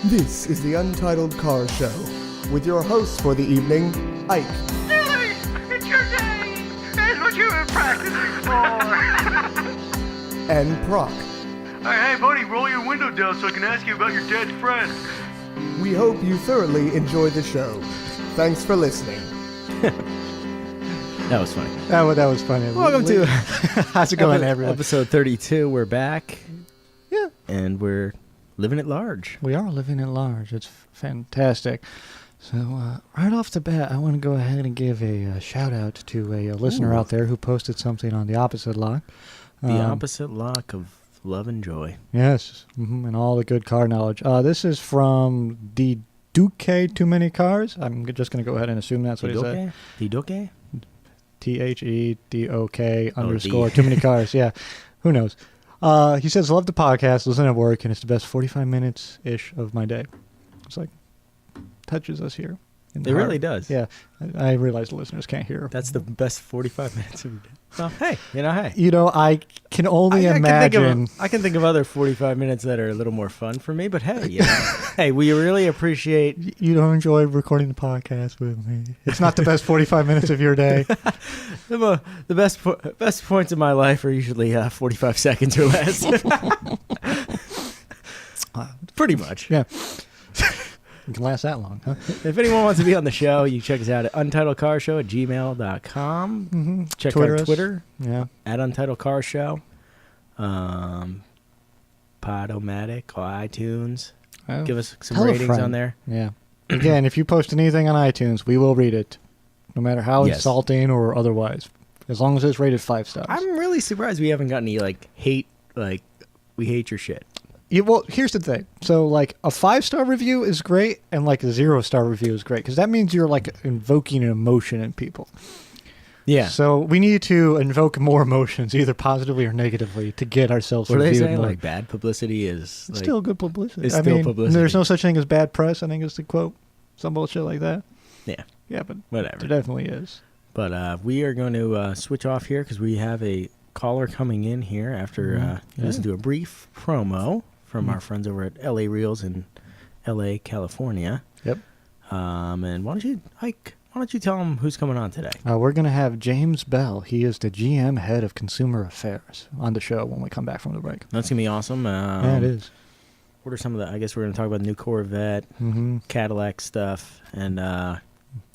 This is the Untitled Car Show, with your hosts for the evening, Ike. Billy, it's your day! It's what you've been practicing for! And Proc. Hey, buddy, roll your window down so I can ask you about your dead friend. We hope you thoroughly enjoyed the show. Thanks for listening. That was funny. That was funny. Welcome to how's it going, everyone? Episode 32. We're back. Yeah. And we're living at large. We are living at large. It's fantastic. So right off the bat, I want to go ahead and give a shout out to a listener out there who posted something on the opposite lock. The opposite lock of love and joy. Yes, and all the good car knowledge. This is from the Duque Too Many Cars. I'm just going to go ahead and assume that's what he said. The Duque? THEDOK _ Too Many Cars. Yeah, who knows? He says, love the podcast, listen at work, and it's the best 45 minutes-ish of my day. It's like, touches us here. It really does. Yeah, I realize the listeners can't hear. That's the best 45 minutes of your day. Well, hey. I can only imagine. I can think of other 45 minutes that are a little more fun for me, but hey, hey, we really appreciate... You don't enjoy recording the podcast with me. It's not the best 45 minutes of your day. The best points of my life are usually 45 seconds or less. Pretty much. Yeah. It can last that long, huh? If anyone wants to be on the show, you check us out at untitledcarshow@gmail.com. Mm-hmm. Check Twitter our Twitter. Yeah. At Untitled Car Show. Podomatic or iTunes. Oh. Give us some ratings on there. Yeah. Again, if you post anything on iTunes, we will read it. No matter how insulting or otherwise. As long as it's rated 5 stars. I'm really surprised we haven't got any hate, we hate your shit. Yeah, well, here's the thing. So, a 5-star review is great, and a 0-star review is great, because that means you're, invoking an emotion in people. Yeah. So, we need to invoke more emotions, either positively or negatively, to get ourselves reviewed. What are they saying? More. Bad publicity is... still good publicity. It's still publicity. There's no such thing as bad press, I think is the quote. Some bullshit like that. Yeah. Yeah, but whatever. There definitely is. But we are going to switch off here, because we have a caller coming in here after listen to a brief promo from our friends over at LA Reels in LA, California. Yep. And why don't you tell them who's coming on today? We're going to have James Bell. He is the GM head of consumer affairs on the show when we come back from the break. That's going to be awesome. Yeah, it is. What are some of the, I guess we're going to talk about the new Corvette, Cadillac stuff, and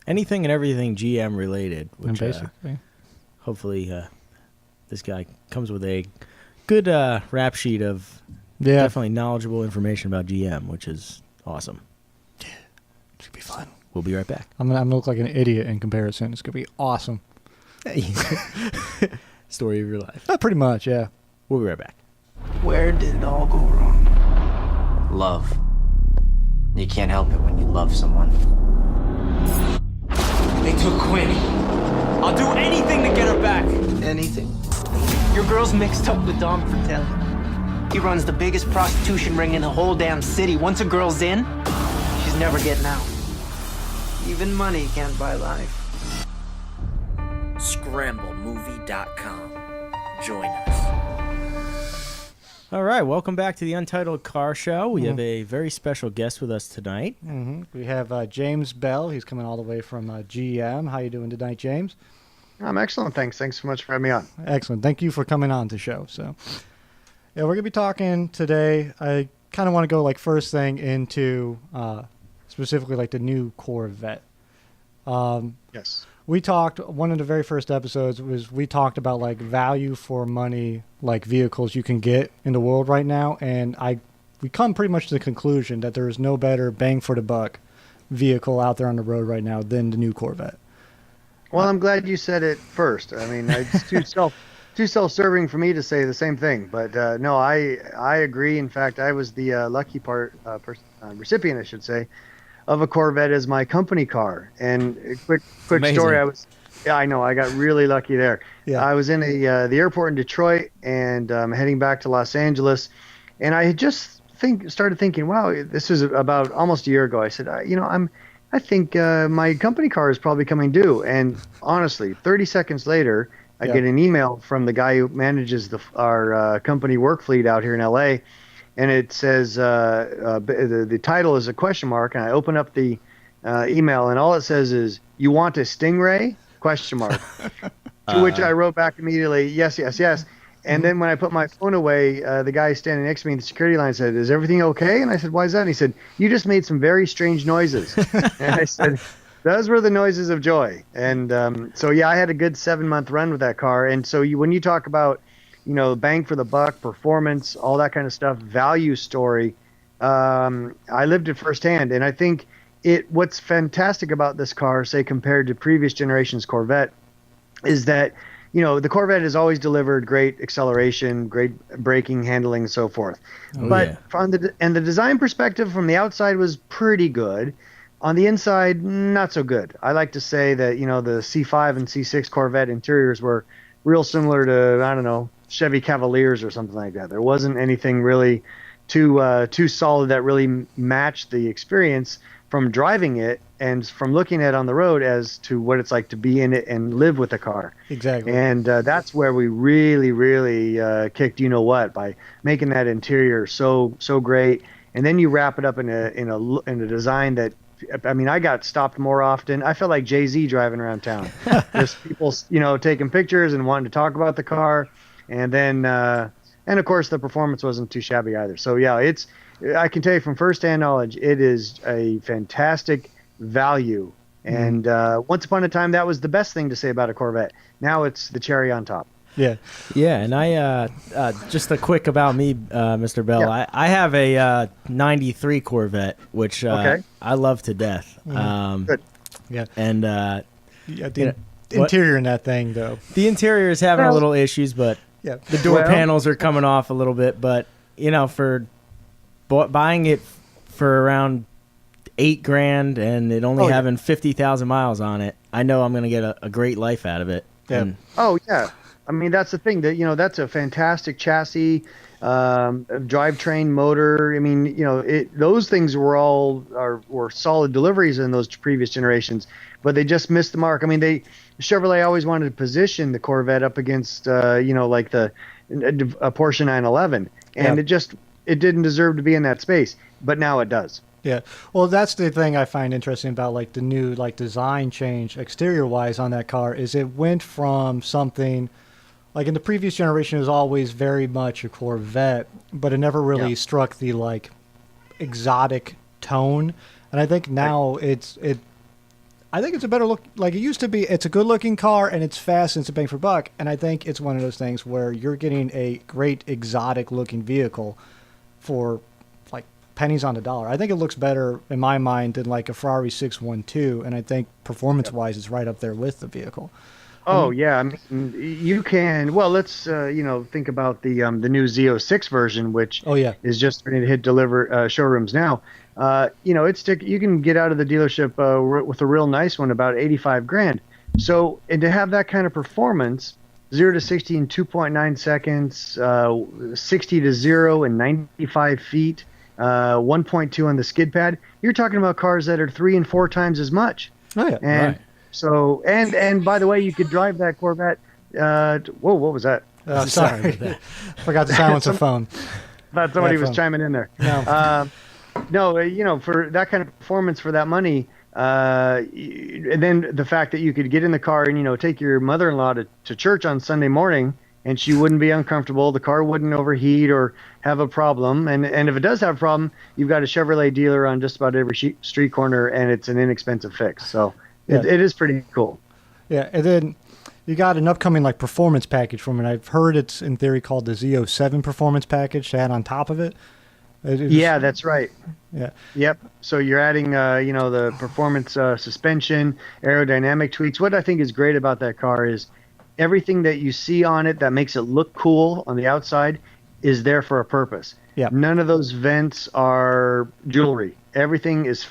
anything and everything GM related. Which, and basically. Hopefully this guy comes with a good rap sheet of definitely knowledgeable information about GM, which is awesome. Yeah, it should be fun. We'll be right back. I'm gonna look like an idiot in comparison. It's gonna be awesome. Story of your life. Pretty much, yeah. We'll be right back. Where did it all go wrong? Love. You can't help it when you love someone. They took Quinn. I'll do anything to get her back. Anything? Your girl's mixed up with Dom Fratelli. He runs the biggest prostitution ring in the whole damn city. Once a girl's in, she's never getting out. Even money can't buy life. ScrambleMovie.com. Join us. All right, welcome back to the Untitled Car Show. We have a very special guest with us tonight. We have James Bell. He's coming all the way from GM. How you doing tonight, James? I'm excellent, thanks. Thanks so much for having me on. Excellent. Thank you for coming on the show. So, yeah, we're going to be talking today. I kind of want to go first thing into specifically the new Corvette. Yes. We talked, one of the very first episodes we talked about value for money, vehicles you can get in the world right now. And we come pretty much to the conclusion that there is no better bang for the buck vehicle out there on the road right now than the new Corvette. Well, I'm glad you said it first. I mean, it's too self-serving for me to say the same thing. But no, I agree. In fact, I was the lucky recipient, I should say, of a Corvette as my company car. And a quick story, I know, I got really lucky there. Yeah. I was in the airport in Detroit and heading back to Los Angeles, and I had just started thinking, wow, this was about almost a year ago. I said, I think my company car is probably coming due. And honestly, 30 seconds later, I get an email from the guy who manages our company work fleet out here in LA. and it says the title is a question mark, and I open up the email, and all it says is, "You want a Stingray?" question mark. To which I wrote back immediately, "Yes, yes, yes." And then when I put my phone away, the guy standing next to me in the security line said, "Is everything okay?" And I said, "Why is that?" And he said, "You just made some very strange noises." And I said, "Those were the noises of joy." And so, yeah, I had a good 7-month run with that car. And so when you talk about, bang for the buck, performance, all that kind of stuff, value story, I lived it firsthand. And I think what's fantastic about this car, say compared to previous generations Corvette, is that the Corvette has always delivered great acceleration, great braking, handling, and so forth. From the design perspective, from the outside was pretty good. On the inside, not so good. I like to say that the C5 and C6 Corvette interiors were real similar to, I don't know, Chevy Cavaliers or something like that. There wasn't anything really too solid that really matched the experience from driving it and from looking at it on the road as to what it's like to be in it and live with the car. Exactly. And that's where we really, really kicked what by making that interior so great. And then you wrap it up in a design that, I mean, I got stopped more often. I felt like Jay-Z driving around town. Just people, taking pictures and wanting to talk about the car. And then, and of course, the performance wasn't too shabby either. So, yeah, I can tell you from firsthand knowledge, it is a fantastic value. And once upon a time, that was the best thing to say about a Corvette. Now it's the cherry on top. Yeah. Yeah, and I just a quick about me, Mr. Bell. Yeah. I have a 93 Corvette, which Okay. I love to death. Good. Yeah. And The interior in that thing, though. the interior is having a little issues, but Yeah. the door Well- panels are coming off a little bit. But for buying it for around $8,000 and it only having 50,000 miles on it, I know I'm going to get a great life out of it. Yeah. And Oh, yeah. I mean, that's the thing that, that's a fantastic chassis, drivetrain, motor. I mean, those things were solid deliveries in those previous generations, but they just missed the mark. I mean, Chevrolet always wanted to position the Corvette up against, like a Porsche 911, and it didn't deserve to be in that space, but now it does. Yeah. Well, that's the thing I find interesting about the new design change exterior wise on that car is it went from something in the previous generation it was always very much a Corvette, but it never really struck the exotic tone. And I think now I think it's a better look. Like it used to be, it's a good looking car and it's fast and it's a bang for buck. And I think it's one of those things where you're getting a great exotic looking vehicle for pennies on the dollar. I think it looks better in my mind than a Ferrari 612, and I think performance-wise, it's right up there with the vehicle. Oh yeah, I mean, you can. Well, let's think about the new Z06 version, which is just ready to hit showrooms now. You can get out of the dealership with a real nice one about $85,000. So, and to have that kind of performance, 0 to 60 in 2.9 seconds, 60 to 0 in 95 feet. 1.2 on the skid pad. You're talking about cars that are 3 and 4 times as much. Oh yeah, and so and by the way, you could drive that Corvette. Whoa, what was that? Sorry, forgot to silence the phone. Thought somebody was chiming in there. No, no, for that kind of performance for that money, and then the fact that you could get in the car and take your mother-in-law to church on Sunday morning. And she wouldn't be uncomfortable. The car wouldn't overheat or have a problem. And if it does have a problem, you've got a Chevrolet dealer on just about every street corner, and it's an inexpensive fix. So it is pretty cool. Yeah, and then you got an upcoming performance package from it. I've heard it's in theory called the Z07 performance package to add on top of it. Yeah, that's right. Yeah. Yep. So you're adding, the performance suspension, aerodynamic tweaks. What I think is great about that car is everything that you see on it that makes it look cool on the outside is there for a purpose. Yeah. None of those vents are jewelry. Everything is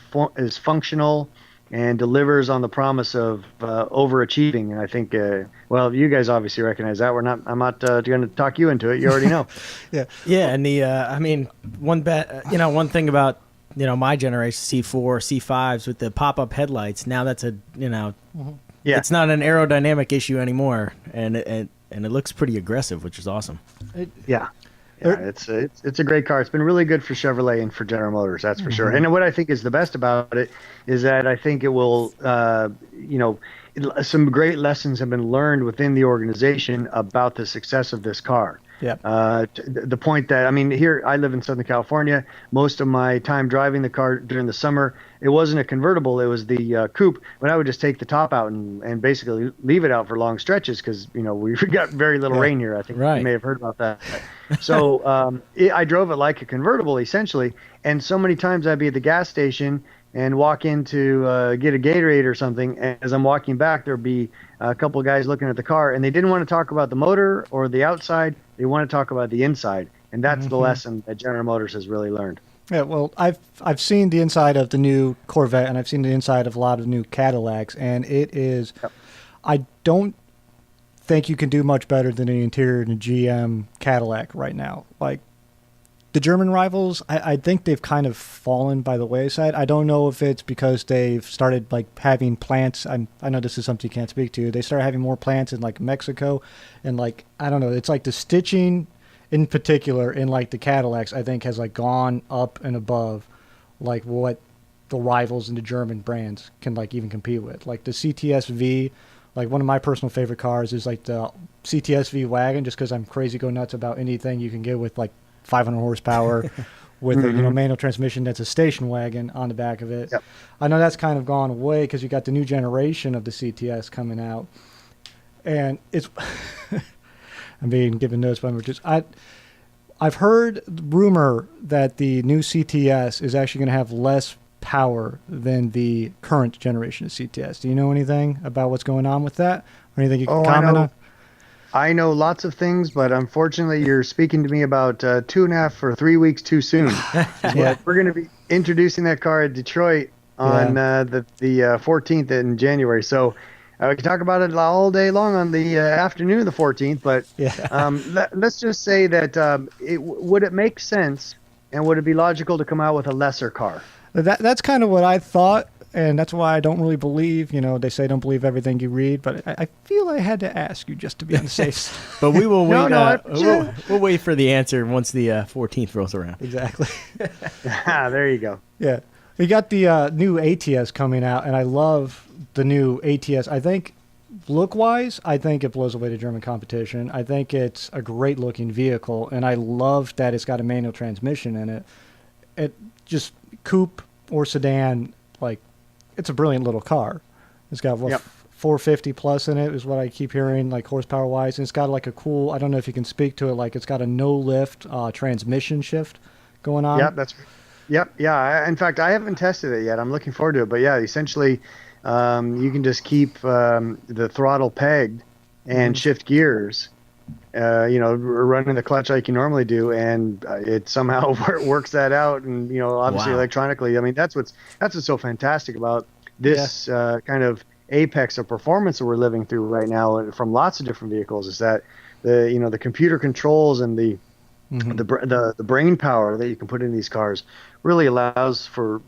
functional and delivers on the promise of overachieving. And I think, you guys obviously recognize that. I'm not going to talk you into it. You already know. Yeah. Yeah, and one thing about my generation C4, C5s with the pop-up headlights. Now that's Yeah. It's not an aerodynamic issue anymore, and it looks pretty aggressive, which is awesome. Yeah. Yeah, it's a great car. It's been really good for Chevrolet and for General Motors, that's for sure. And what I think is the best about it is that I think it will, some great lessons have been learned within the organization about the success of this car. Yeah. The point that, I mean, here I live in Southern California. Most of my time driving the car during the summer, it wasn't a convertible. It was the coupe. But I would just take the top out and basically leave it out for long stretches because, we got very little rain here. I think you may have heard about that. So I drove it like a convertible, essentially. And so many times I'd be at the gas station and walk in to get a Gatorade or something. And as I'm walking back, there'd be a couple of guys looking at the car, and they didn't want to talk about the motor or the outside. They want to talk about the inside, and that's the lesson that General Motors has really learned. Yeah, well, I've seen the inside of the new Corvette, and I've seen the inside of a lot of new Cadillacs, and it is. Yep. I don't think you can do much better than the interior in a GM Cadillac right now. Like the German rivals, I think they've kind of fallen by the wayside. I don't know if it's because they've started like having plants. I know this is something you can't speak to. They started having more plants in like Mexico, and like I don't know. It's like the stitching, in particular, in like the Cadillacs, I think has like gone up and above, like what the rivals in the German brands can like even compete with. Like the CTS-V, like one of my personal favorite cars is like the CTS-V wagon, just because I'm crazy go nuts about anything you can get with like 500 horsepower with a manual transmission that's a station wagon on the back of it. Yep. I know that's kind of gone away because you got the new generation of the CTS coming out, and it's I'm being given notes by just I've heard rumor that the new CTS is actually going to have less power than the current generation of CTS. Do you know anything about what's going on with that, or anything you can comment on? I know lots of things, but unfortunately, you're speaking to me about 2.5 or 3 weeks too soon. Yeah. We're going to be introducing that car at Detroit on the 14th in January. So we can talk about it all day long on the afternoon of the 14th. But let's just say that would it make sense and would it be logical to come out with a lesser car? That's kind of what I thought. And that's why I don't really believe, they say don't believe everything you read, but I feel I had to ask you just to be on the safe side. But we will wait. We'll wait for the answer once the 14th rolls around. Exactly. There you go. Yeah. We got the new ATS coming out, and I love the new ATS. I think look-wise, I think it blows away the German competition. I think it's a great-looking vehicle, and I love that it's got a manual transmission in it. It just coupe or sedan, like, it's a brilliant little car. It's got 450 plus in it is what I keep hearing, like horsepower wise. And it's got like a cool, I don't know if you can speak to it, like it's got a no lift transmission shift going on. Yeah. In fact, I haven't tested it yet. I'm looking forward to it. But yeah, essentially, you can just keep the throttle pegged and shift gears. Running the clutch like you normally do, and it somehow works that out. And obviously electronically. I mean, that's what's so fantastic about this kind of apex of performance that we're living through right now from lots of different vehicles. Is that the computer controls and the brain power that you can put in these cars really allows for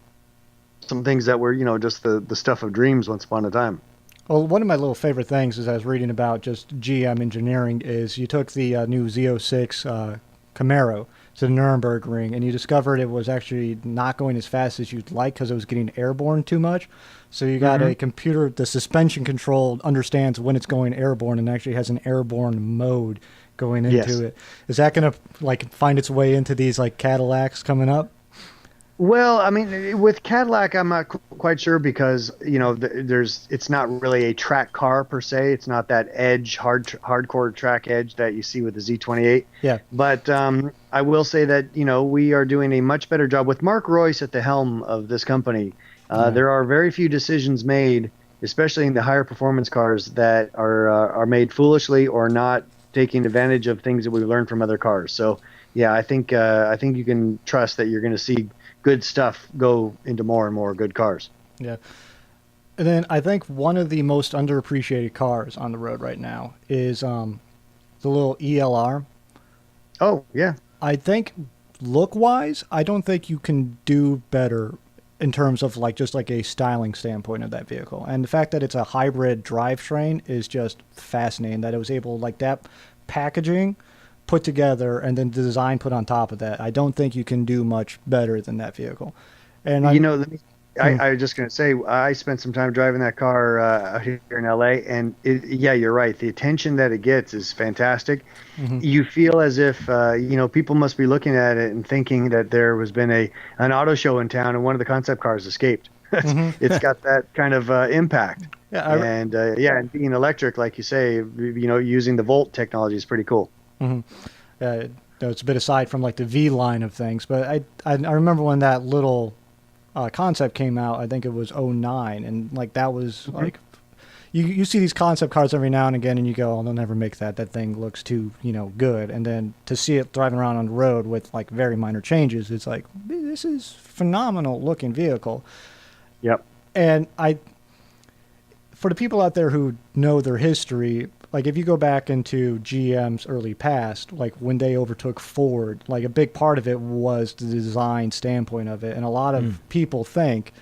some things that were just the stuff of dreams once upon a time. Well, one of my little favorite things as I was reading about just GM engineering is you took the new Z06 Camaro to the Nuremberg Ring, and you discovered it was actually not going as fast as you'd like because it was getting airborne too much. So you got a computer, the suspension control understands when it's going airborne and actually has an airborne mode going into it. Is that going to find its way into these Cadillacs coming up? Well, I mean, with Cadillac, I'm not quite sure because it's not really a track car per se. It's not that edge, hardcore track edge that you see with the Z28. Yeah. But I will say that we are doing a much better job with Mark Royce at the helm of this company. There are very few decisions made, especially in the higher performance cars, that are made foolishly or not taking advantage of things that we've learned from other cars. So yeah, I think you can trust that you're going to see good stuff go into more and more good cars. Yeah. And then I think one of the most underappreciated cars on the road right now is the little ELR. Oh, yeah. I think look-wise, I don't think you can do better in terms of just a styling standpoint of that vehicle. And the fact that it's a hybrid drivetrain is just fascinating, that it was able, that packaging put together and then the design put on top of that, I don't think you can do much better than that vehicle. And You know, I was just going to say, I spent some time driving that car out here in LA, and yeah, you're right. The attention that it gets is fantastic. You feel as if, people must be looking at it and thinking that there has been an auto show in town and one of the concept cars escaped. It's got that kind of impact. Yeah, and being electric, like you say, using the Volt technology is pretty cool. It's a bit aside from like the V line of things, but I remember when that little concept came out. I think it was 09, and like that was like you see these concept cars every now and again, and you go, oh, they'll never make that. That thing looks too good. And then to see it driving around on the road with like very minor changes, it's like, this is phenomenal looking vehicle. Yep. And for the people out there who know their history, like if you go back into GM's early past, like when they overtook Ford, like a big part of it was the design standpoint of it. And a lot of people think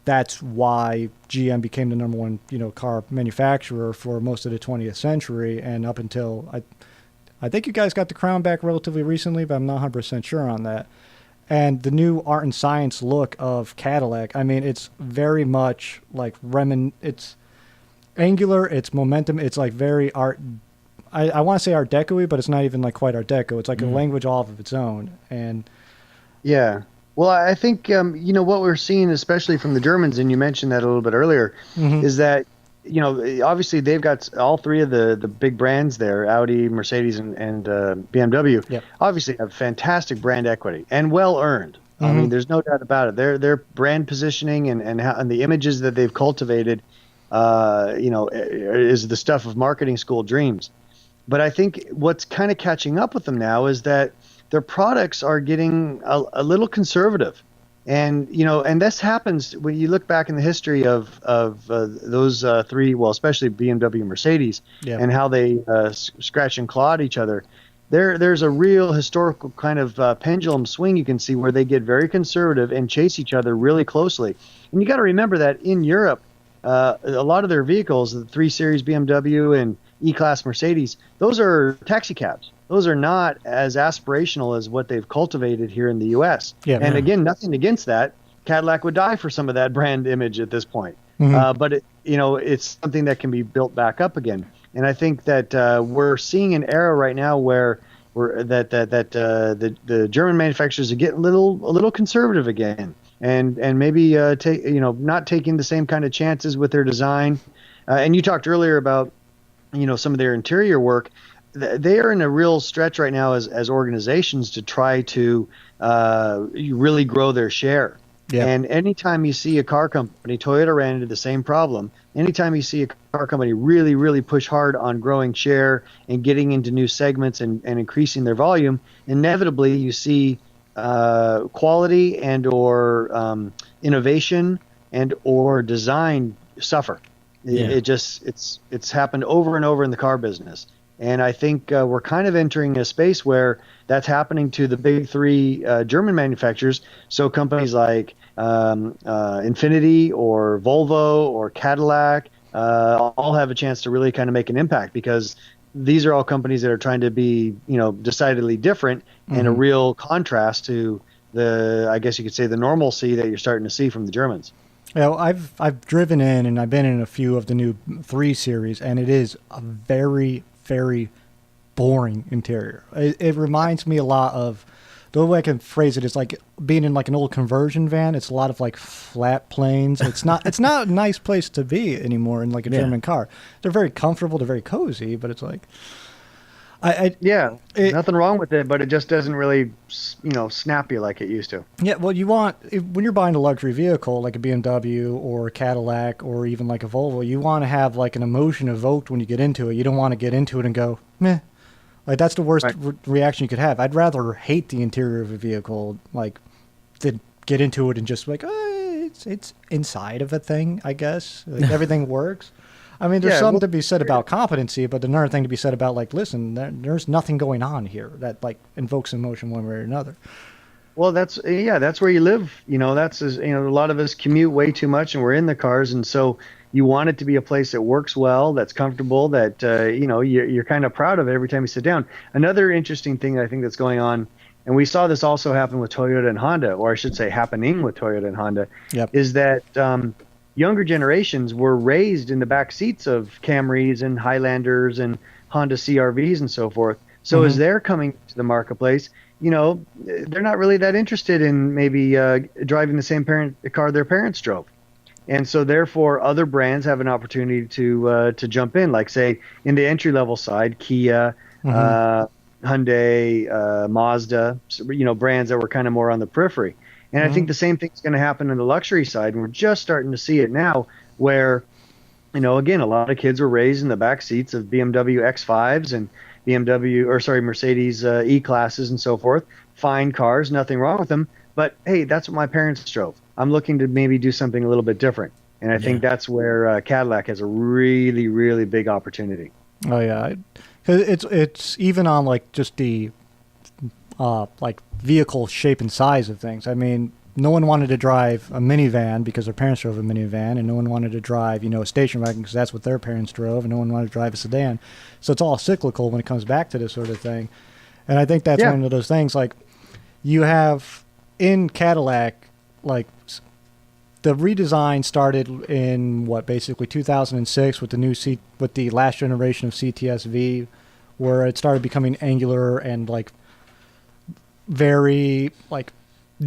that's why GM became the number one, car manufacturer for most of the 20th century. And up until, I think you guys got the crown back relatively recently, but I'm not 100% sure on that. And the new art and science look of Cadillac, I mean, it's very much like it's angular, it's momentum, it's like very art. I want to say Art Deco-y, but it's not even like quite Art Deco. It's like a language all of its own. And yeah, well, I think what we're seeing, especially from the Germans, and you mentioned that a little bit earlier, is that obviously they've got all three of the big brands there, Audi, Mercedes, and BMW. Yep. Obviously have fantastic brand equity and well earned. I mean, there's no doubt about it. Their brand positioning and the images that they've cultivated, is the stuff of marketing school dreams. But I think what's kind of catching up with them now is that their products are getting a little conservative. And, and this happens when you look back in the history of those three, well, especially BMW and Mercedes, and how they scratch and claw at each other. There's a real historical kind of pendulum swing you can see where they get very conservative and chase each other really closely. And you got to remember that in Europe, a lot of their vehicles, the 3 Series BMW and E-Class Mercedes, those are taxi cabs. Those are not as aspirational as what they've cultivated here in the U.S. And again, nothing against that. Cadillac would die for some of that brand image at this point. But it's something that can be built back up again. And I think that we're seeing an era right now where the German manufacturers are getting a little conservative again, and maybe not taking the same kind of chances with their design. And you talked earlier about some of their interior work. They are in a real stretch right now as organizations to try to really grow their share. Yeah. And anytime you see a car company, Toyota ran into the same problem. Anytime you see a car company really, really push hard on growing share and getting into new segments and increasing their volume, inevitably you see quality and or innovation and or design suffer. It's happened over and over in the car business. And I think we're kind of entering a space where that's happening to the big 3 German manufacturers. So companies like Infiniti or Volvo or Cadillac all have a chance to really kind of make an impact, because these are all companies that are trying to be, decidedly different and a real contrast to I guess you could say, the normalcy that you're starting to see from the Germans. I've driven in and I've been in a few of the new 3 Series, and it is a very, very boring interior. It reminds me a lot of, the way I can phrase it is like being in like an old conversion van. It's a lot of like flat planes. It's not a nice place to be anymore in like a German car. They're very comfortable, they're very cozy, but it's like nothing wrong with it, but it just doesn't really snap you like it used to. Yeah, well, when you're buying a luxury vehicle like a BMW or a Cadillac or even like a Volvo, you want to have like an emotion evoked when you get into it. You don't want to get into it and go meh. Like that's the worst reaction you could have. I'd rather hate the interior of a vehicle like than get into it and just like it's inside of a thing, I guess. Like, everything works. I mean, there's something to be said about competency, but another thing to be said about like, listen, there's nothing going on here that like invokes emotion one way or another. Well, that's where you live. That's a lot of us commute way too much, and we're in the cars, and so You want it to be a place that works well, that's comfortable, that you're kind of proud of every time you sit down. Another interesting thing I think that's going on, and we saw this also happen with Toyota and Honda, or I should say happening with Toyota and Honda, is that younger generations were raised in the back seats of Camrys and Highlanders and Honda CRVs and so forth. So as they're coming to the marketplace, they're not really that interested in maybe driving the same car their parents drove. And so therefore other brands have an opportunity to jump in, like say in the entry level side, Kia, Hyundai, Mazda, brands that were kind of more on the periphery. And I think the same thing's going to happen in the luxury side. And we're just starting to see it now where, again, a lot of kids were raised in the back seats of BMW X5s and Mercedes E-classes and so forth. Fine cars, nothing wrong with them. But hey, that's what my parents drove. I'm looking to maybe do something a little bit different. And I think that's where Cadillac has a really, really big opportunity. Oh yeah, it's even on like just the like vehicle shape and size of things. I mean, no one wanted to drive a minivan because their parents drove a minivan, and no one wanted to drive a station wagon because that's what their parents drove, and no one wanted to drive a sedan. So it's all cyclical when it comes back to this sort of thing. And I think that's one of those things, like you have in Cadillac, like the redesign started in basically 2006 with the last generation of CTS-V, where it started becoming angular and like very like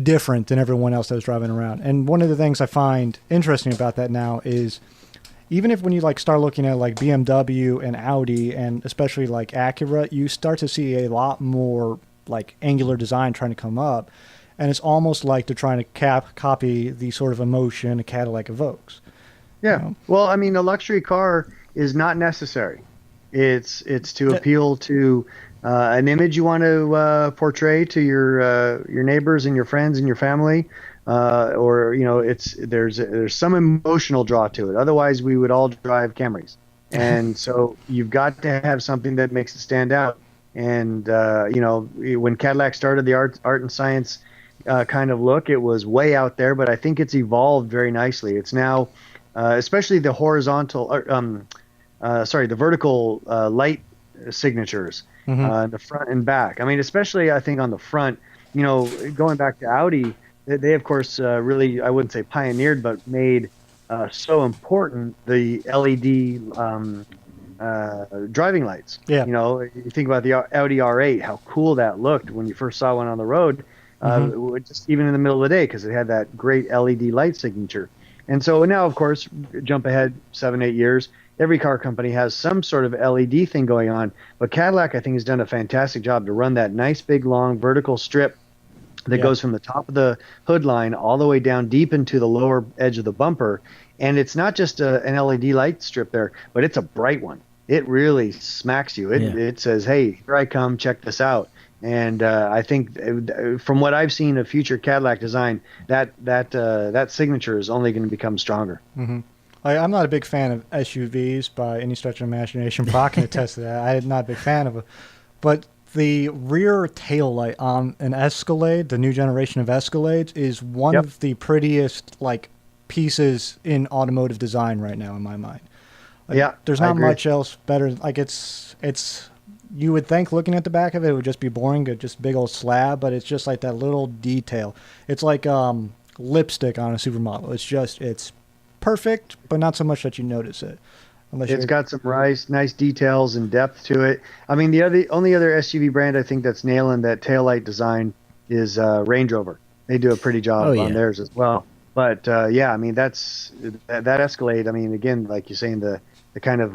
different than everyone else that was driving around. And one of the things I find interesting about that now is even if when you like start looking at like BMW and Audi and especially like Acura, you start to see a lot more like angular design trying to come up. And it's almost like they're trying to copy the sort of emotion a Cadillac evokes. Yeah. Well, I mean, a luxury car is not necessary. It's to appeal to an image you want to portray to your neighbors and your friends and your family, or there's some emotional draw to it. Otherwise, we would all drive Camrys. And so you've got to have something that makes it stand out. And when Cadillac started the art and science kind of look, it was way out there, but I think it's evolved very nicely. It's now, especially the the vertical light signatures, the front and back. I mean, especially I think on the front, going back to Audi, they of course really, I wouldn't say pioneered, but made so important the LED driving lights. Yeah. You think about the Audi R8, how cool that looked when you first saw one on the road. Just even in the middle of the day, because it had that great LED light signature. And so now, of course, jump ahead 7-8 years, every car company has some sort of LED thing going on. But Cadillac, I think, has done a fantastic job to run that nice, big, long vertical strip that goes from the top of the hood line all the way down deep into the lower edge of the bumper. And it's not just an LED light strip there, but it's a bright one. It really smacks you. It says, hey, here I come, check this out. And I think from what I've seen of future Cadillac design, that signature is only going to become stronger. I'm not a big fan of SUVs by any stretch of imagination. Brock can attest to that. I'm not a big fan of it. But the rear tail light on an Escalade, the new generation of Escalades, is one of the prettiest like pieces in automotive design right now in my mind. Like, there's not much else better. Like it's. You would think looking at the back of it would just be boring, just big old slab, but it's just like that little detail. It's like lipstick on a supermodel. It's perfect, but not so much that you notice it. It's got some nice details and depth to it. I mean, the only other SUV brand I think that's nailing that taillight design is Range Rover. They do a pretty job on theirs as well. But I mean, that Escalade. I mean, again, like you're saying, the kind of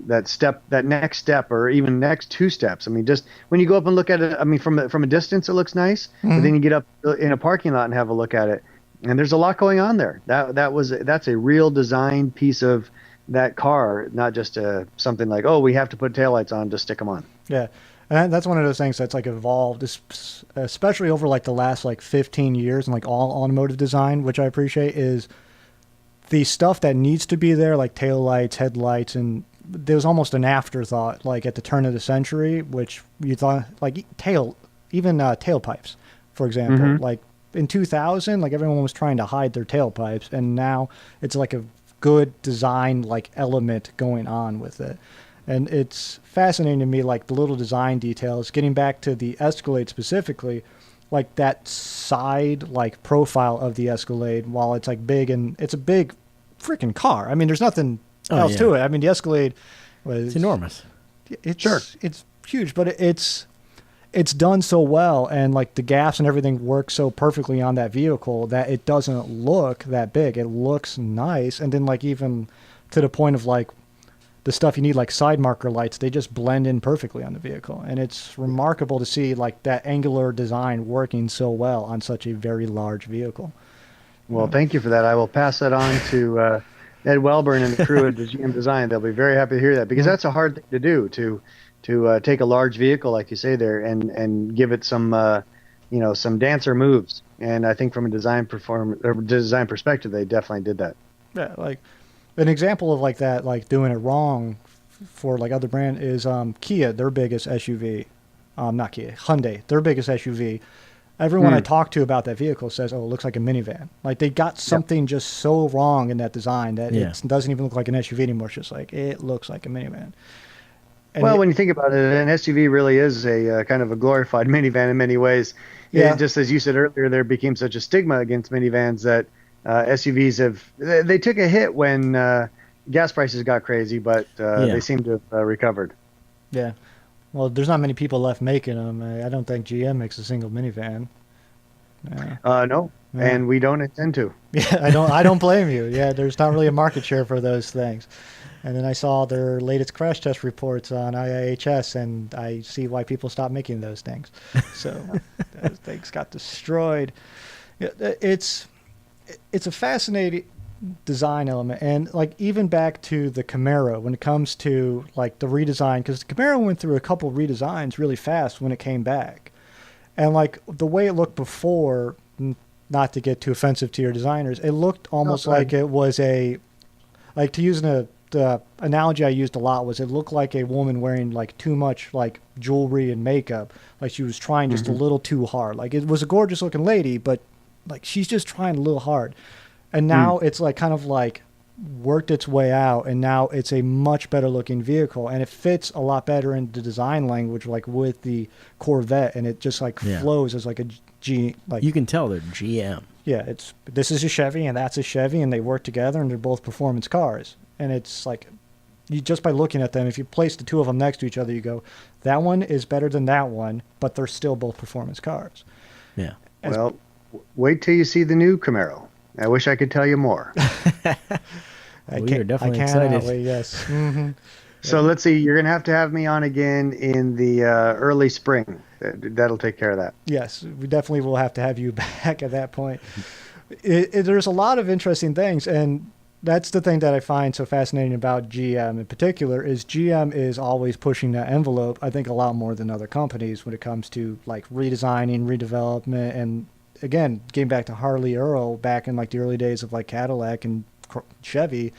that next step, or even next two steps. I mean, just when you go up and look at it, I mean, from a distance it looks nice, but then you get up in a parking lot and have a look at it, and there's a lot going on there. That's a real design piece of that car, not just something like, oh, we have to put taillights on to stick them on. Yeah, and that's one of those things that's like evolved, especially over like the last like 15 years, and like all automotive design, which I appreciate, is the stuff that needs to be there, like taillights, headlights, and there was almost an afterthought, like at the turn of the century, which you thought, like tailpipes, for example. Like in 2000, like everyone was trying to hide their tailpipes, and now it's like good design like element going on with it. And it's fascinating to me, like the little design details. Getting back to the Escalade specifically, like that side like profile of the Escalade, while it's like big and it's a big freaking car. I mean, there's nothing else to it. I mean, the Escalade was It's enormous. It's huge, but it's done so well, and like the gaps and everything work so perfectly on that vehicle that it doesn't look that big. It looks nice, and then like even to the point of like the stuff you need, like side marker lights, they just blend in perfectly on the vehicle, and it's remarkable to see like that angular design working so well on such a very large vehicle. Well, thank you for that. I will pass that on to Ed Welburn and the crew at the GM Design. They'll be very happy to hear that, because that's a hard thing to do, to take a large vehicle like you say there and give it some some dancer moves. And I think from a design perspective, they definitely did that. Yeah, like an example of like that, like doing it wrong for like other brand is Kia, their biggest SUV. Not Kia, Hyundai, their biggest SUV. Everyone I talk to about that vehicle says, "Oh, it looks like a minivan." Like they got something just so wrong in that design that it doesn't even look like an SUV anymore. It's just like it looks like a minivan. And when you think about it, an SUV really is a kind of a glorified minivan in many ways. Yeah. Just as you said earlier, there became such a stigma against minivans that SUVs they took a hit when gas prices got crazy, but they seem to have recovered. Yeah. Well, there's not many people left making them. I don't think GM makes a single minivan. No, and we don't intend to. Yeah, I don't blame you. Yeah, there's not really a market share for those things. And then I saw their latest crash test reports on IIHS, and I see why people stopped making those things. So those things got destroyed. It's a fascinating design element, and like even back to the Camaro when it comes to like the redesign, because the Camaro went through a couple redesigns really fast when it came back, and like the way it looked before, not to get too offensive to your designers, it looked almost like it was to use the analogy I used a lot was it looked like a woman wearing like too much like jewelry and makeup, like she was trying just a little too hard. Like it was a gorgeous looking lady, but like she's just trying a little hard. And now it's like kind of like worked its way out, and now it's a much better looking vehicle, and it fits a lot better into design language, like with the Corvette, and it just like flows as like a G. Like you can tell they're GM. Yeah, this is a Chevy and that's a Chevy, and they work together, and they're both performance cars. And it's like you just by looking at them, if you place the two of them next to each other, you go, that one is better than that one, but they're still both performance cars. Yeah. Well, wait till you see the new Camaro. I wish I could tell you more. We are definitely excited. Yes. Mm-hmm. So let's see. You're going to have me on again in the early spring. That'll take care of that. Yes, we definitely will have to have you back at that point. There's a lot of interesting things, and that's the thing that I find so fascinating about GM in particular is GM is always pushing that envelope, I think, a lot more than other companies when it comes to like redesigning, redevelopment, and again, getting back to Harley Earl back in like the early days of like Cadillac and Chevy,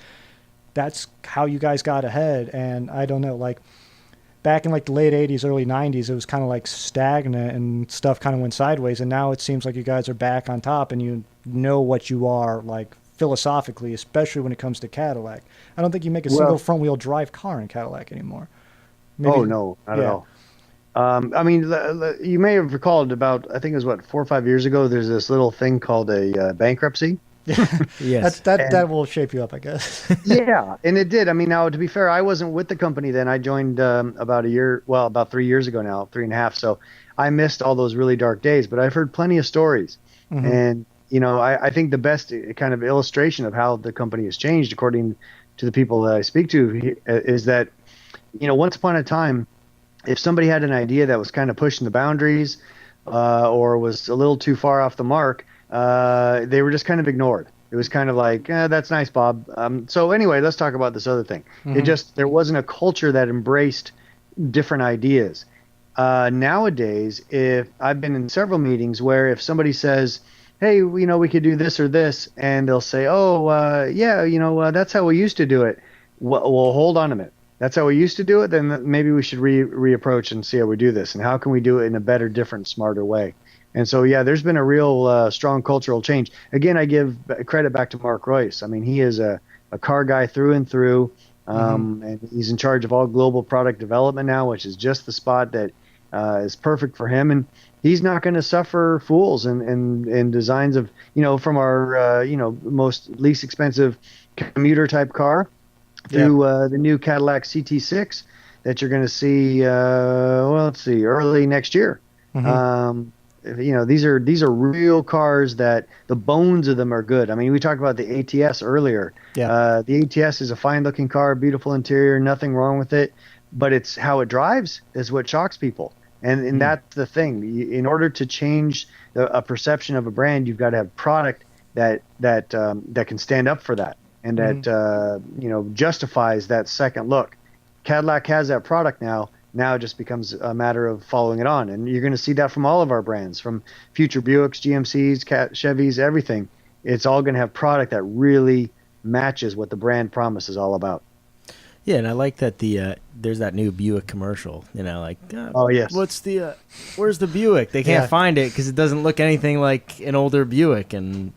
that's how you guys got ahead. And I don't know, like back in like the late 80s, early 90s, it was kind of like stagnant and stuff kind of went sideways. And now it seems like you guys are back on top and you know what you are like philosophically, especially when it comes to Cadillac. I don't think you make a single front wheel drive car in Cadillac anymore. Maybe, no, not at all. I mean, you may have recalled about, I think it was 4 or 5 years ago, there's this little thing called a bankruptcy. Yes. That will shape you up, I guess. Yeah, and it did. I mean, now, to be fair, I wasn't with the company then. I joined about 3 years ago now, 3.5. So I missed all those really dark days, but I've heard plenty of stories. Mm-hmm. And, I think the best kind of illustration of how the company has changed, according to the people that I speak to, is that, once upon a time, if somebody had an idea that was kind of pushing the boundaries or was a little too far off the mark, they were just kind of ignored. It was kind of like, that's nice, Bob. So anyway, let's talk about this other thing. Mm-hmm. There wasn't a culture that embraced different ideas. Nowadays, if I've been in several meetings where if somebody says, hey, we could do this or this, and they'll say, that's how we used to do it. Well, hold on a minute. That's how we used to do it, then maybe we should reapproach and see how we do this, and how can we do it in a better, different, smarter way. And so, there's been a real strong cultural change. Again, I give credit back to Mark Royce. I mean, he is a a car guy through and through. And he's in charge of all global product development now, which is just the spot that is perfect for him. And he's not going to suffer fools in designs of, from our, most least expensive commuter type car through the new Cadillac CT6 that you're going to see, early next year. These are real cars that the bones of them are good. I mean, we talked about the ATS earlier. Yeah. The ATS is a fine looking car, beautiful interior, nothing wrong with it, but it's how it drives is what shocks people. And that's the thing. In order to change a perception of a brand, you've got to have product that can stand up for that and that justifies that second look. Cadillac has that product now. Now it just becomes a matter of following it on. And you're going to see that from all of our brands, from future Buicks, GMCs, Chevys, everything. It's all going to have product that really matches what the brand promise is all about. Yeah, and I like that there's that new Buick commercial. Oh yes, where's the Buick? They can't find it because it doesn't look anything like an older Buick, and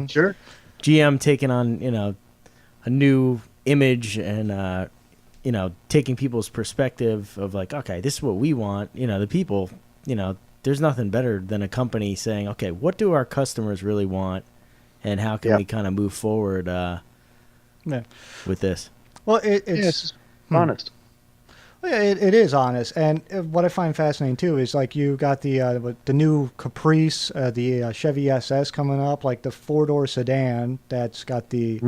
sure, GM taking on a new image and taking people's perspective of like, okay, this is what we want. The people, there's nothing better than a company saying, okay, what do our customers really want, and how can we kind of move forward with this? Well, it's honest. Well, yeah, it is honest, and what I find fascinating too is like you got the new Caprice, the Chevy SS coming up, like the 4-door sedan that's got the.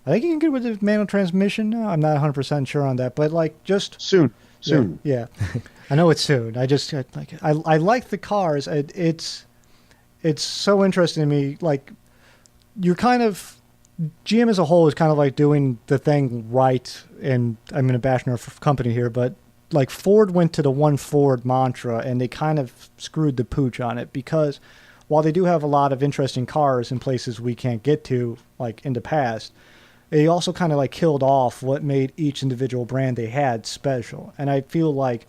I think you can get it with the manual transmission now. I'm not 100% sure on that, but like just soon. Yeah. I know it's soon. I like the cars. It's so interesting to me. Like you're kind of. GM as a whole is kind of like doing the thing right, and I'm going to bash their company here, but like Ford went to the one Ford mantra and they kind of screwed the pooch on it, because while they do have a lot of interesting cars in places we can't get to, like in the past, they also kind of like killed off what made each individual brand they had special. And I feel like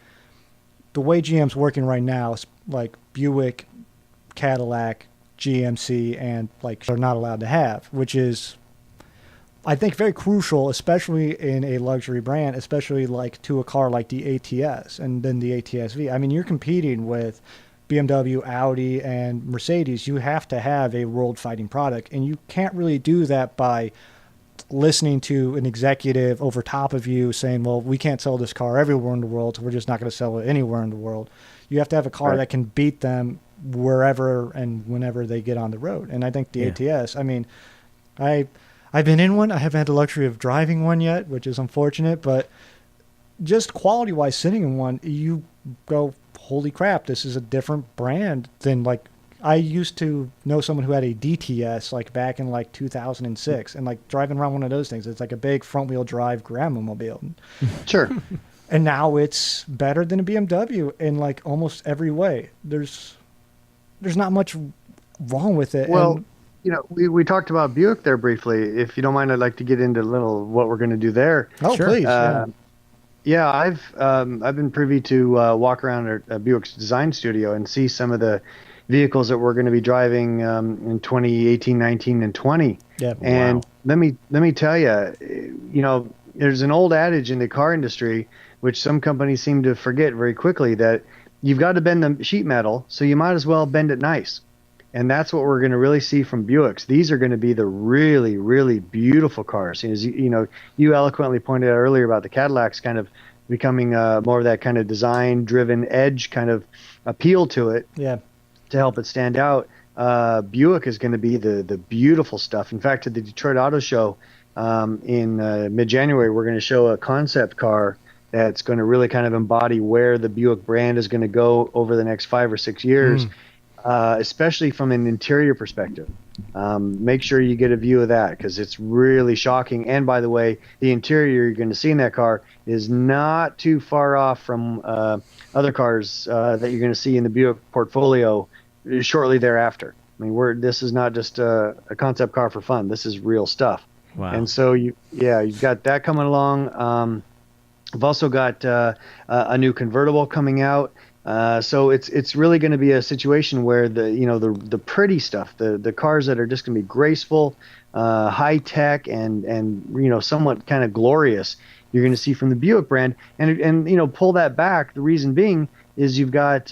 the way GM's working right now is like Buick, Cadillac, GMC, and like are not allowed to have, which is I think very crucial, especially in a luxury brand, especially like to a car like the ATS and then the ATS-V. I mean, you're competing with BMW, Audi, and Mercedes. You have to have a world-fighting product, and you can't really do that by listening to an executive over top of you saying, well, we can't sell this car everywhere in the world, so we're just not going to sell it anywhere in the world. You have to have a car that can beat them wherever and whenever they get on the road. And I think the ATS, I mean, I've been in one. I haven't had the luxury of driving one yet, which is unfortunate, but just quality-wise, sitting in one, you go, holy crap, this is a different brand than like I used to know someone who had a DTS like back in like 2006, and like driving around one of those things, it's like a big front-wheel drive grandmobile. Sure. And now it's better than a BMW in like almost every way. There's not much wrong with it. Well, we talked about Buick there briefly. If you don't mind, I'd like to get into a little what we're going to do there. Oh, sure. Please. I've been privy to walk around at Buick's design studio and see some of the vehicles that we're going to be driving in 2018, 19, and 20. Yeah. And let me tell you, there's an old adage in the car industry, which some companies seem to forget very quickly, that you've got to bend the sheet metal, so you might as well bend it nice. And that's what we're going to really see from Buicks. These are going to be the really, really beautiful cars. As you eloquently pointed out earlier about the Cadillacs kind of becoming more of that kind of design-driven edge kind of appeal to it. Yeah. To help it stand out, Buick is going to be the beautiful stuff. In fact, at the Detroit Auto Show in mid-January, we're going to show a concept car that's going to really kind of embody where the Buick brand is going to go over the next 5 or 6 years. Especially from an interior perspective. Make sure you get a view of that, because it's really shocking. And by the way, the interior you're going to see in that car is not too far off from other cars that you're going to see in the Buick portfolio shortly thereafter. I mean, this is not just a concept car for fun. This is real stuff. Wow. And so you've got that coming along. We've also got a new convertible coming out So it's really going to be a situation where the pretty stuff, the cars that are just going to be graceful, high tech, and somewhat kind of glorious, you're going to see from the Buick brand, and pull that back. The reason being is you've got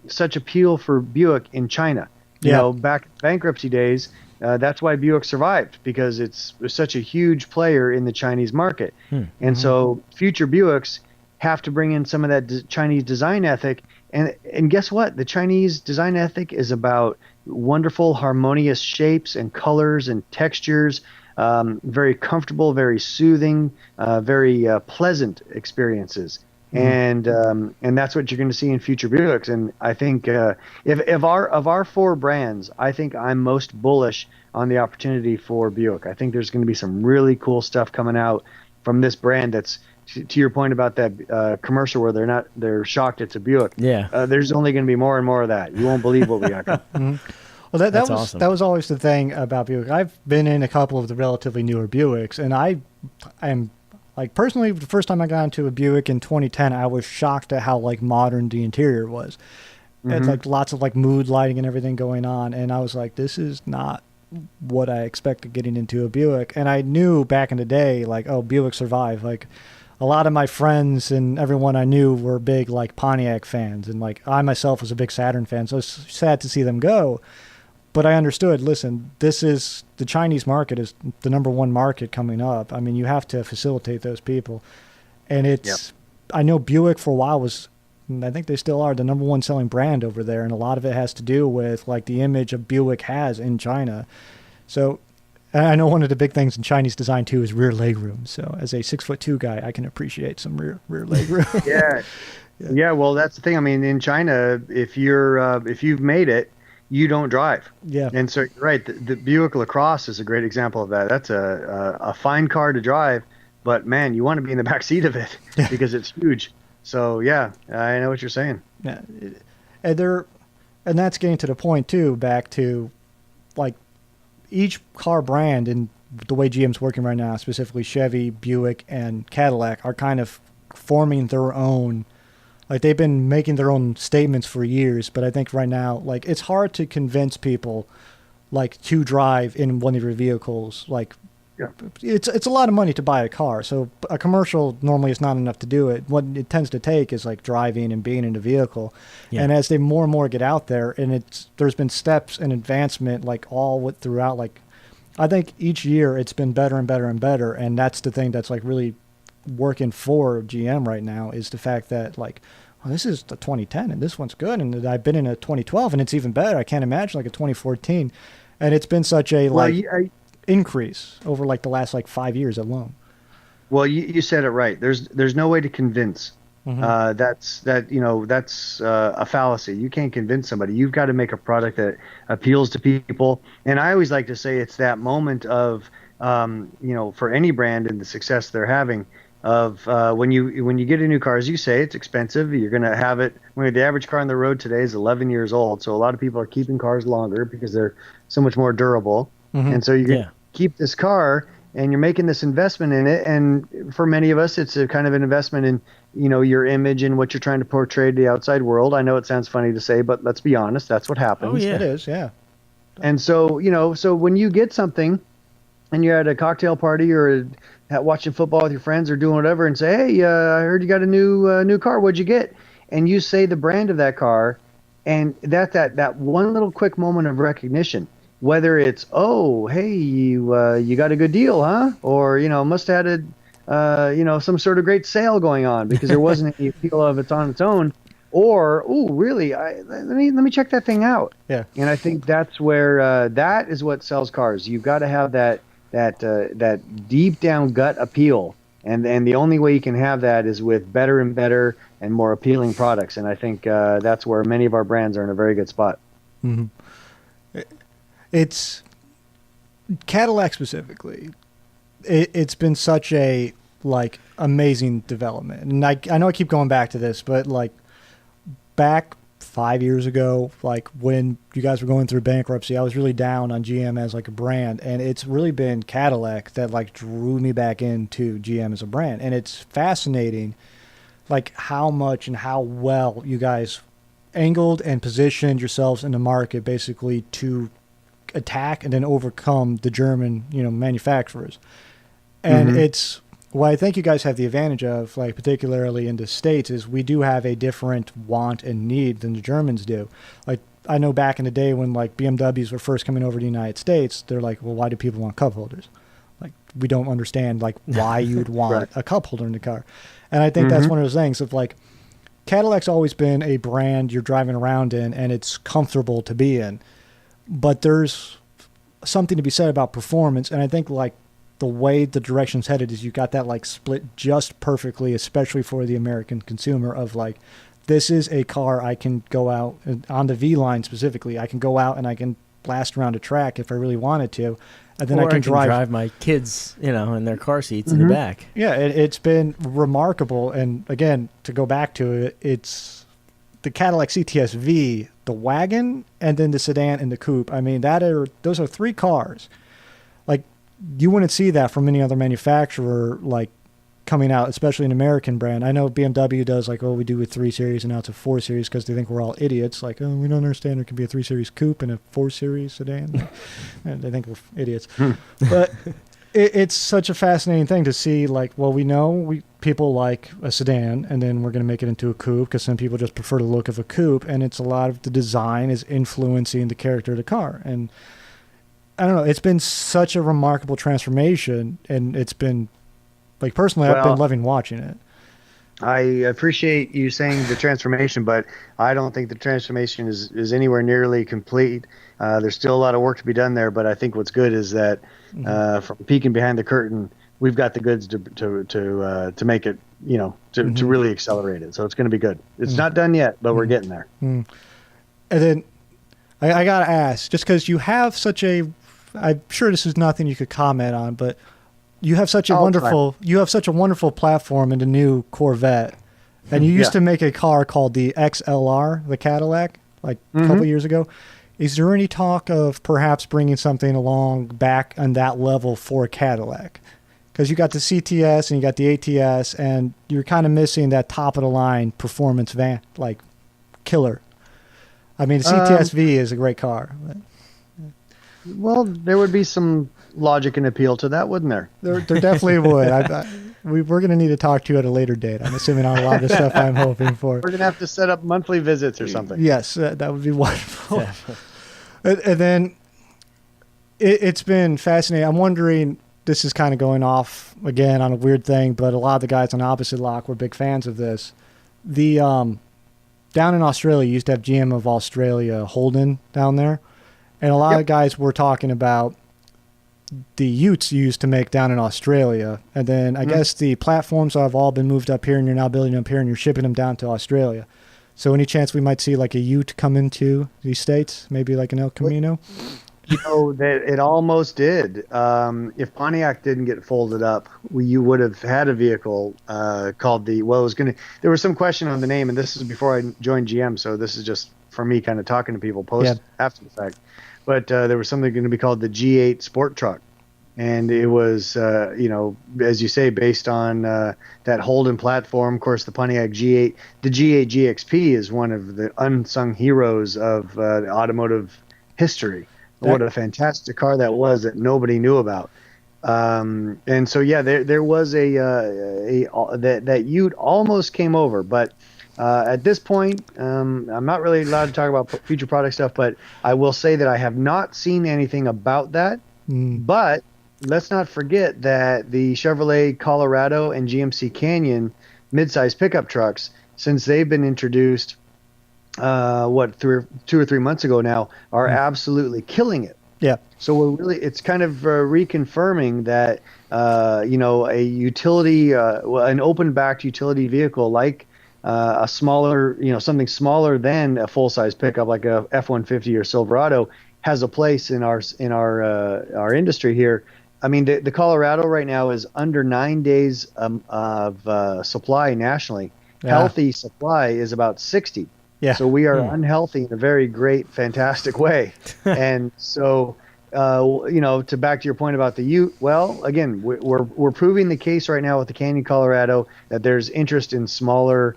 such appeal for Buick in China. Back in bankruptcy days, that's why Buick survived, because it's such a huge player in the Chinese market. And so future Buicks have to bring in some of that Chinese design ethic. And guess what? The Chinese design ethic is about wonderful, harmonious shapes and colors and textures, very comfortable, very soothing, very pleasant experiences. And that's what you're going to see in future Buicks. And I think if our four brands, I think I'm most bullish on the opportunity for Buick. I think there's going to be some really cool stuff coming out from this brand. That's to your point about that commercial where they're shocked it's a Buick. Yeah. There's only going to be more and more of that. You won't believe what we got coming. Well, That's awesome. that was always the thing about Buick. I've been in a couple of the relatively newer Buicks, and I am like, personally, the first time I got into a Buick in 2010, I was shocked at how like modern the interior was. And like lots of like mood lighting and everything going on, and I was like, this is not what I expected getting into a Buick. And I knew back in the day, like, oh, Buick survived. Like, a lot of my friends and everyone I knew were big like Pontiac fans, and like I myself was a big Saturn fan, so it's sad to see them go. But I understood, listen, the Chinese market is the number one market coming up. I mean, you have to facilitate those people. And I know Buick for a while was, and I think they still are, the number one selling brand over there. And a lot of it has to do with like the image of Buick has in China. So I know one of the big things in Chinese design too is rear legroom. So as a 6'2" guy, I can appreciate some rear legroom. Yeah. Well, that's the thing. I mean, in China, if you've made it, you don't drive. Yeah. And so, right, the Buick LaCrosse is a great example of that. That's a fine car to drive, but man, you want to be in the back seat of it because it's huge. So yeah, I know what you're saying. Yeah. And that's getting to the point too, back to like each car brand and the way GM's working right now, specifically Chevy, Buick, and Cadillac, are kind of forming their own. Like, they've been making their own statements for years, but I think right now, like, it's hard to convince people, like, to drive in one of your vehicles. Like, it's a lot of money to buy a car, so a commercial normally is not enough to do it. What it tends to take is, like, driving and being in a vehicle. Yeah. And as they more and more get out there, and there's been steps and advancement, like, throughout, like, I think each year it's been better and better and better, and that's the thing that's, like, really working for GM right now, is the fact that, like, well, this is the 2010 and this one's good, and I've been in a 2012 and it's even better. I can't imagine like a 2014, and it's been such a increase over like the last like 5 years alone. Well, you said it right. There's no way to convince. That's a fallacy. You can't convince somebody. You've got to make a product that appeals to people. And I always like to say it's that moment of for any brand and the success they're having, of when you get a new car, as you say, it's expensive. You're going to have it. The average car on the road today is 11 years old, so a lot of people are keeping cars longer because they're so much more durable. And so you're going to keep this car, and you're making this investment in it. And for many of us, it's a kind of an investment in your image and what you're trying to portray to the outside world. I know it sounds funny to say, but let's be honest, that's what happens. Oh yeah, it is. Yeah. And so so when you get something, and you're at a cocktail party or watching football with your friends or doing whatever, and say, hey, I heard you got a new car. What'd you get? And you say the brand of that car, and that one little quick moment of recognition, whether it's, oh, hey, you got a good deal, huh? Or, must have had some sort of great sale going on because there wasn't any appeal of it's on its own. Or, oh, really? Let me check that thing out. Yeah. And I think that's where that is what sells cars. You've got to have that deep down gut appeal, and the only way you can have that is with better and better and more appealing products. And I think that's where many of our brands are in a very good spot. It's Cadillac specifically. It's been such a like amazing development, and I know I keep going back to this, but like back 5 years ago, like when you guys were going through bankruptcy, I was really down on GM as like a brand, and it's really been Cadillac that like drew me back into GM as a brand. And it's fascinating like how much and how well you guys angled and positioned yourselves in the market basically to attack and then overcome the German, manufacturers. And it's what I think you guys have the advantage of, like particularly in the States, is we do have a different want and need than the Germans do. Like I know back in the day when like BMWs were first coming over to the United States, they're like, well, why do people want cup holders? Like we don't understand like why you'd want a cup holder in the car. And I think that's one of those things of like Cadillac's always been a brand you're driving around in and it's comfortable to be in. But there's something to be said about performance. And I think like the way the direction's headed is you got that like split just perfectly, especially for the American consumer of like, this is a car I can go out on the V line specifically. I can go out and I can blast around a track if I really wanted to. And then or I can drive my kids, in their car seats in the back. Yeah, it's been remarkable. And again, to go back to it, it's the Cadillac CTS V, the wagon, and then the sedan and the coupe. I mean, those are three cars. Like, you wouldn't see that from any other manufacturer, like, coming out, especially an American brand. I know BMW does, like, we do a 3 Series, and now it's a 4 Series because they think we're all idiots. Like, we don't understand there can be a 3 Series coupe and a 4 Series sedan. And they think we're idiots. But it's such a fascinating thing to see, like, well, we know people like a sedan, and then we're going to make it into a coupe because some people just prefer the look of a coupe, and it's a lot of the design is influencing the character of the car. And I don't know, it's been such a remarkable transformation, and it's been, like, personally, I've been loving watching it. I appreciate you saying the transformation, but I don't think the transformation is anywhere nearly complete. There's still a lot of work to be done there, but I think what's good is that from peeking behind the curtain, we've got the goods to make it, to really accelerate it. So it's going to be good. It's not done yet, but we're getting there. And then I got to ask, just because you have such I'm sure this is nothing you could comment on, but you have such a wonderful platform in the new Corvette, and you used to make a car called the XLR, the Cadillac, like a couple years ago. Is there any talk of perhaps bringing something along back on that level for Cadillac? Because you got the CTS and you got the ATS, and you're kind of missing that top of the line performance van, like killer. I mean, the CTS V is a great car. Well, there would be some logic and appeal to that, wouldn't there? There definitely would. We're going to need to talk to you at a later date. I'm assuming on a lot of the stuff I'm hoping for. We're going to have to set up monthly visits or something. Yes, that would be wonderful. And then it's been fascinating. I'm wondering, this is kind of going off again on a weird thing, but a lot of the guys on Opposite Lock were big fans of this. The down in Australia, you used to have GM of Australia Holden down there. And a lot of guys were talking about the utes used to make down in Australia. And then I guess the platforms have all been moved up here, and you're now building them up here, and you're shipping them down to Australia. So any chance we might see like a ute come into these States, maybe like an El Camino? That it almost did. If Pontiac didn't get folded up, you would have had a vehicle called there was some question on the name, and this is before I joined GM, so this is just for me kind of talking to people after the fact. But there was something going to be called the G8 Sport Truck. And it was, as you say, based on that Holden platform. Of course, the Pontiac G8, the G8 GXP is one of the unsung heroes of the automotive history. What a fantastic car that was that nobody knew about. And so, there was that Ute almost came over, but at this point, I'm not really allowed to talk about future product stuff, but I will say that I have not seen anything about that. But let's not forget that the Chevrolet Colorado and GMC Canyon midsize pickup trucks, since they've been introduced, 2 or 3 months ago now, are absolutely killing it. Yeah. So it's kind of reconfirming that, a utility, an open-backed utility vehicle like a smaller, something smaller than a full-size pickup like a F-150 or Silverado has a place in our industry here. I mean, the Colorado right now is under 9 days of supply nationally. Yeah. Healthy supply is about 60. Yeah. So we are unhealthy in a very great, fantastic way. And so, to back to your point about the Ute, well, again, we're proving the case right now with the Canyon Colorado that there's interest in smaller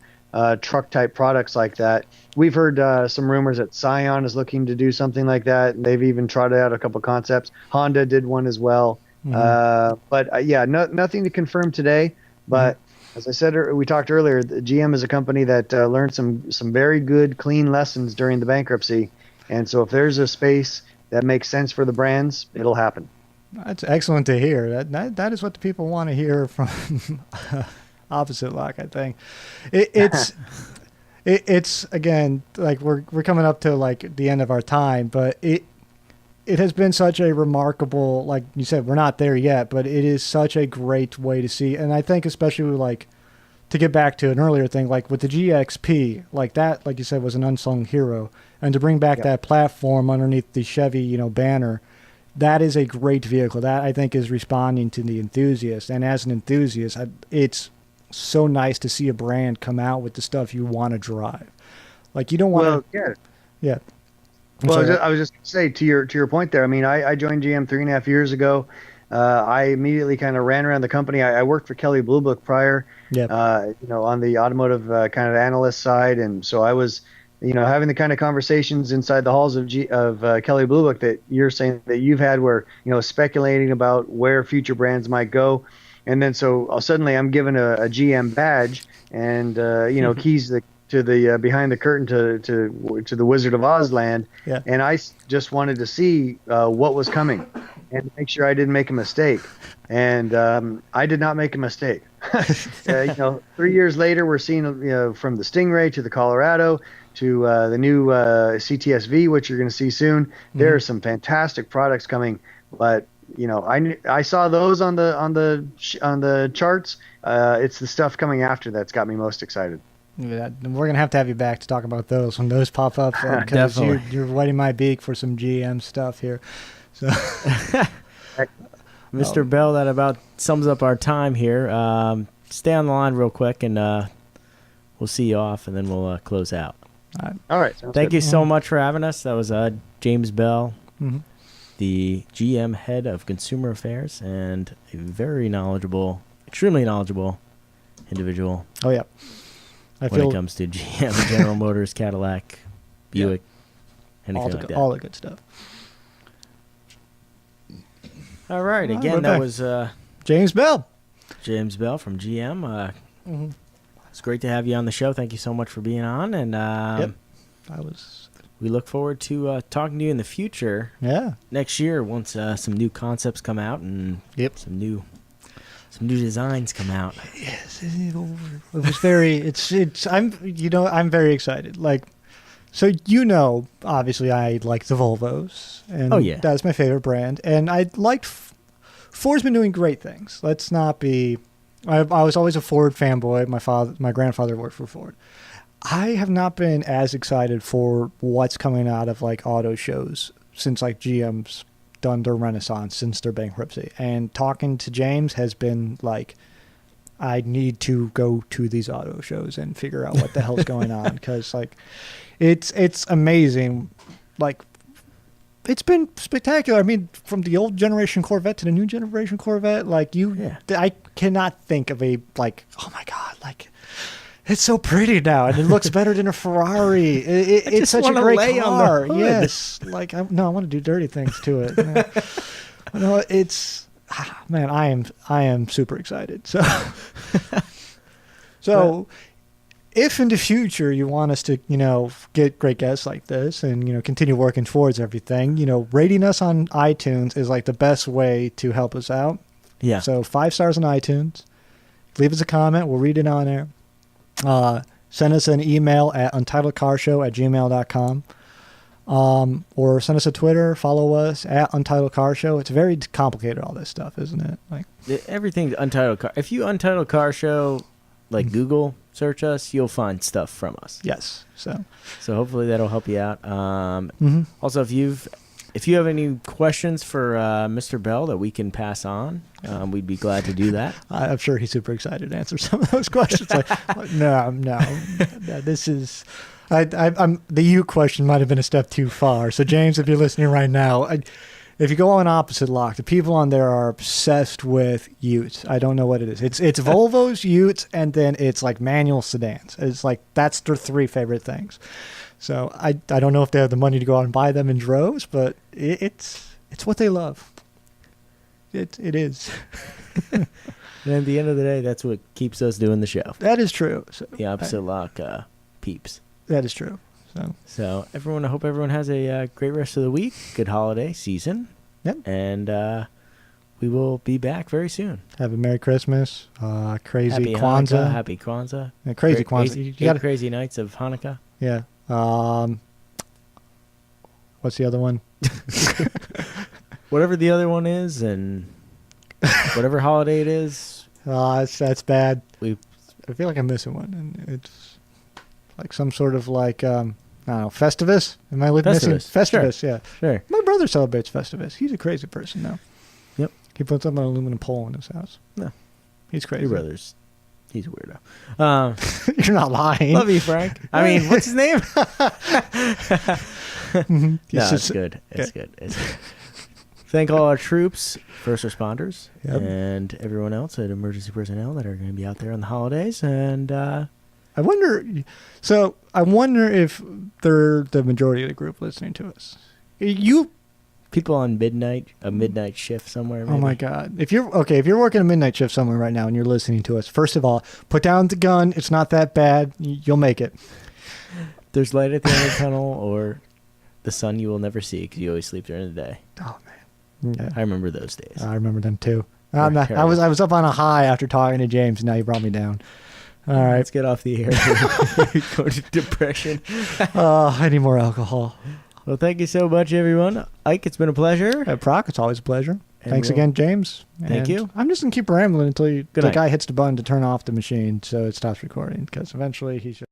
truck type products like that. We've heard some rumors that Scion is looking to do something like that. They've even trotted out a couple concepts. Honda did one as well. But yeah, nothing to confirm today. But as I said, we talked earlier, the GM is a company that learned some very good, clean lessons during the bankruptcy. And so if there's a space that makes sense for the brands, it'll happen. That's excellent to hear. That is what the people want to hear from Opposite Lock, I think. It's again, like we're coming up to like the end of our time, but it has been such a remarkable, like you said, we're not there yet, but it is such a great way to see. And I think especially like to get back to an earlier thing, like with the GXP, like that, like you said, was an unsung hero. And to bring back that platform underneath the Chevy, banner, that is a great vehicle. That I think is responding to the enthusiast. And as an enthusiast, it's so nice to see a brand come out with the stuff you want to drive. Like you don't want to. Yeah. Well, I was just going to say to your point there. I mean, I joined GM 3.5 years ago. I immediately kind of ran around the company. I worked for Kelley Blue Book prior, on the automotive kind of analyst side, and so I was, having the kind of conversations inside the halls of Kelley Blue Book that you're saying that you've had, where speculating about where future brands might go, and then so suddenly I'm given a GM badge and keys to the behind the curtain to the Wizard of Oz land, and I just wanted to see what was coming and make sure I didn't make a mistake, and I did not make a mistake. 3 years later, we're seeing from the Stingray to the Colorado to the new CTSV, which you're going to see soon. There are some fantastic products coming, but I saw those on the charts. It's the stuff coming after that's got me most excited. Yeah, we're gonna have to have you back to talk about those when those pop up, because you're wetting my beak for some GM stuff here. So, Mr. Bell, that about sums up our time here. Stay on the line real quick, and we'll see you off, and then we'll close out. All right. Thank you so much for having us. That was James Bell, the GM head of consumer affairs, and a very knowledgeable, extremely knowledgeable individual. Oh yeah. When it comes to GM, General Motors, Cadillac, Buick, anything like that. All the good stuff. All right. Again, that was James Bell. James Bell from GM. It's great to have you on the show. Thank you so much for being on. And we look forward to talking to you in the future. Yeah. Next year, once some new concepts come out and some new designs come out. Yes, it was very. I'm very excited. Like, so obviously I like the Volvos, and that's my favorite brand. And I liked Ford's been doing great things. Let's not be. I was always a Ford fanboy. My grandfather worked for Ford. I have not been as excited for what's coming out of like auto shows since like GM's done their renaissance since their bankruptcy, and talking to James has been like, I need to go to these auto shows and figure out what the hell's going on, because like it's amazing. Like, it's been spectacular. I mean, from the old generation Corvette to the new generation Corvette, like I cannot think of a like, oh my god, like it's so pretty now, and it looks better than a Ferrari. It's such a great car. Yes, like I want to do dirty things to it. No, it's man, I am super excited. So if in the future you want us to, get great guests like this and, continue working towards everything, rating us on iTunes is like the best way to help us out. Yeah. So 5 stars on iTunes. Leave us a comment. We'll read it on there. Send us an email at untitledcarshow@gmail.com. Or send us a Twitter, follow us at Untitled Car Show. It's very complicated, all this stuff, isn't it? Like everything's Untitled Car. If you Untitled Car Show, like Google search us, you'll find stuff from us. Yes. So hopefully that'll help you out. Also, if you have any questions for Mr. Bell that we can pass on, we'd be glad to do that. I'm sure he's super excited to answer some of those questions. No, this is. I'm the you question might have been a step too far. So James, if you're listening right now, If you go on opposite lock, the people on there are obsessed with Utes. I don't know what it is. It's Volvos, Utes, and then it's like manual sedans. It's like that's their 3 favorite things. So I don't know if they have the money to go out and buy them in droves, but it's what they love. It is. And at the end of the day, that's what keeps us doing the show. That is true. So, The opposite lock peeps. that is true. So everyone, I hope everyone has a great rest of the week. Good holiday season. Yep. And we will be back very soon. Have a Merry Christmas. Crazy Happy Kwanzaa. Hanukkah, happy Kwanzaa. Yeah, crazy Great- Kwanzaa. eight You got crazy nights of Hanukkah. Yeah. What's the other one? Whatever the other one is, and whatever holiday it is, That's bad. we I feel like I'm missing one, and it's like some sort of like I don't know, Festivus. Am I missing Festivus. Festivus? Yeah. sure. My brother celebrates Festivus. He's a crazy person now. Yep. He puts up an aluminum pole in his house. No. He's crazy. Your brother's, he's a weirdo. You're not lying. Love you, Frank. I mean, what's his name? No, It's it's just- good. It's good. It's good. Thank all our troops, first responders, Yep. and everyone else at emergency personnel that are going to be out there on the holidays. And I wonder. So I wonder if they're the majority of the group listening to us. You. people on a midnight shift somewhere. Maybe. Oh my God! If you're working a midnight shift somewhere right now and you're listening to us, first of all, put down the gun. It's not that bad. You'll make it. There's light at the end of the tunnel, or the sun you will never see because you always sleep during the day. Oh man. Yeah. I remember those days. I remember them too. They're I terrible. was up on a high after talking to James, and now you brought me down. All right. Let's get off the air. Go to depression. I need more alcohol. Well, thank you so much, everyone. Ike, it's been a pleasure. Proc, it's always a pleasure. And Thanks we'll- again, James. Thank And you. I'm just going to keep rambling until Good the night. guy hits the button to turn off the machine so it stops recording, because eventually he should.